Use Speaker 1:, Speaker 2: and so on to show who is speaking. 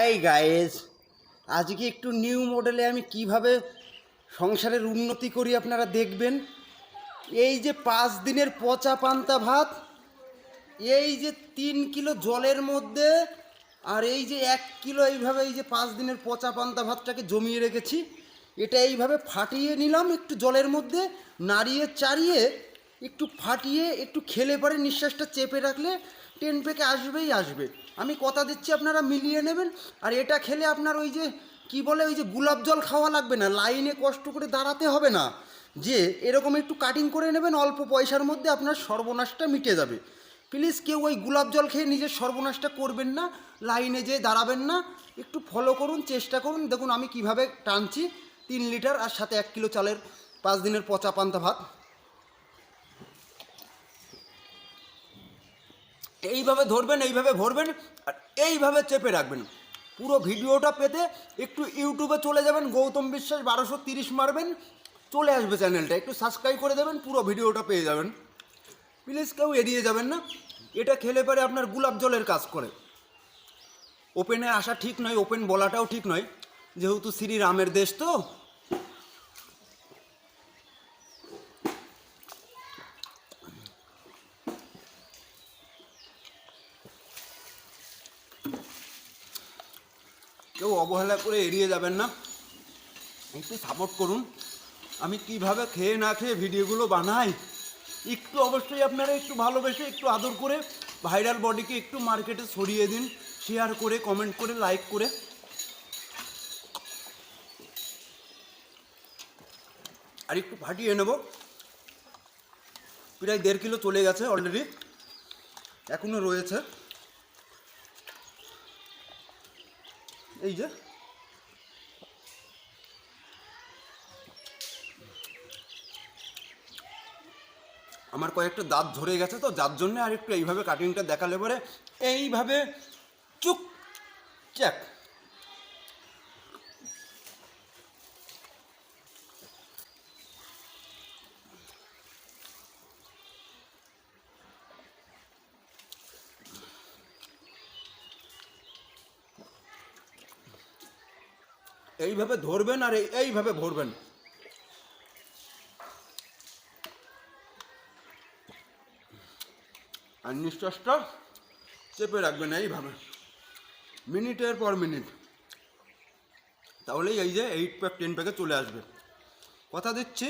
Speaker 1: Hi guys, আজকে একটু new মডেলে আমি কিভাবে সংসারের উন্নতি করি আপনারা দেখবেন। এই যে 5 দিনের পচা পান্তা ভাত, এই যে 3 কিলো জলের মধ্যে, আর এই যে 1 কিলো এইভাবে এই যে 5 দিনের পচা পান্তা ভাতটাকে জমিয়ে রেখেছি, এটা এইভাবে ফাটিয়ে নিলাম একটু জলের মধ্যে, নাড়িয়ে চাড়িয়ে একটু ফাটিয়ে একটু খেলে পরে নিঃশ্বাসটা চেপে রাখলে 10 পেকে আসবেই আসবে। আমি কথা দিচ্ছি আপনারা মিলিয়ে নেবেন। আর এটা খেলে আপনার ওই যে কি বলে ওই যে গোলাপ জল খাওয়া লাগবে না, লাইনে কষ্ট করে দাঁড়াতে হবে না, যে এরকম একটু কাটিং করে নেবেন, অল্প পয়সার মধ্যে আপনার সর্বনাশটা মিটে যাবে। প্লিজ কেউ ওই গোলাপ জল খেয়ে নিজের সর্বনাশটা করবেন না, লাইনে যেয়ে দাঁড়াবেন না, একটু ফলো করুন, চেষ্টা করুন। দেখুন আমি কিভাবে টানছি 3 লিটার আর সাথে 1 কিলো চালের 5 দিনের পচা পান্তা ভাত। এইভাবে ধরবেন, এইভাবে ভরবেন, আর এইভাবে চেপে রাখবেন। পুরো ভিডিওটা পেতে একটু ইউটিউবে চলে যাবেন, গৌতম বিশ্বাস 1230 মারবেন, চলে আসবে চ্যানেলটা, একটু সাবস্ক্রাইব করে দেবেন, পুরো ভিডিওটা পেয়ে যাবেন। প্লিজ কেউ এড়িয়ে যাবেন না। এটা খেলে পরে আপনার গোলাপ জলের কাজ করে। ওপেনে আসা ঠিক নয়, ওপেন বলাটাও ঠিক নয়, যেহেতু শ্রীরামের দেশ তো। কেউ অবহেলা করে এড়িয়ে যাবেন না, একটু সাপোর্ট করুন। আমি কিভাবে খেয়ে না খেয়ে ভিডিওগুলো বানাই, একটু অবশ্যই আপনারা একটু ভালোবেসে একটু আদর করে ভাইরাল বডিকে একটু মার্কেটে ছড়িয়ে দিন, শেয়ার করে, কমেন্ট করে, লাইক করে। আর একটু ফাটিয়ে নেব। প্রায় 1.5 কিলো চলে গেছে অলরেডি, এখনও রয়েছে। এই যে আমার কয়েকটা দাঁত ধরে গেছে তো, যার জন্য আর একটু এইভাবে কাটিংটা দেখালে পরে এইভাবে চুক চ্যাক। এইভাবে ধরবেন আর এইভাবে ভরবেন। আর নিঃশ্বাসটা চেপে রাখবেন এইভাবে মিনিটের পর মিনিট, তাহলেই এই যে 8 প্যাক 10 প্যাকে চলে আসবে। কথা দিচ্ছি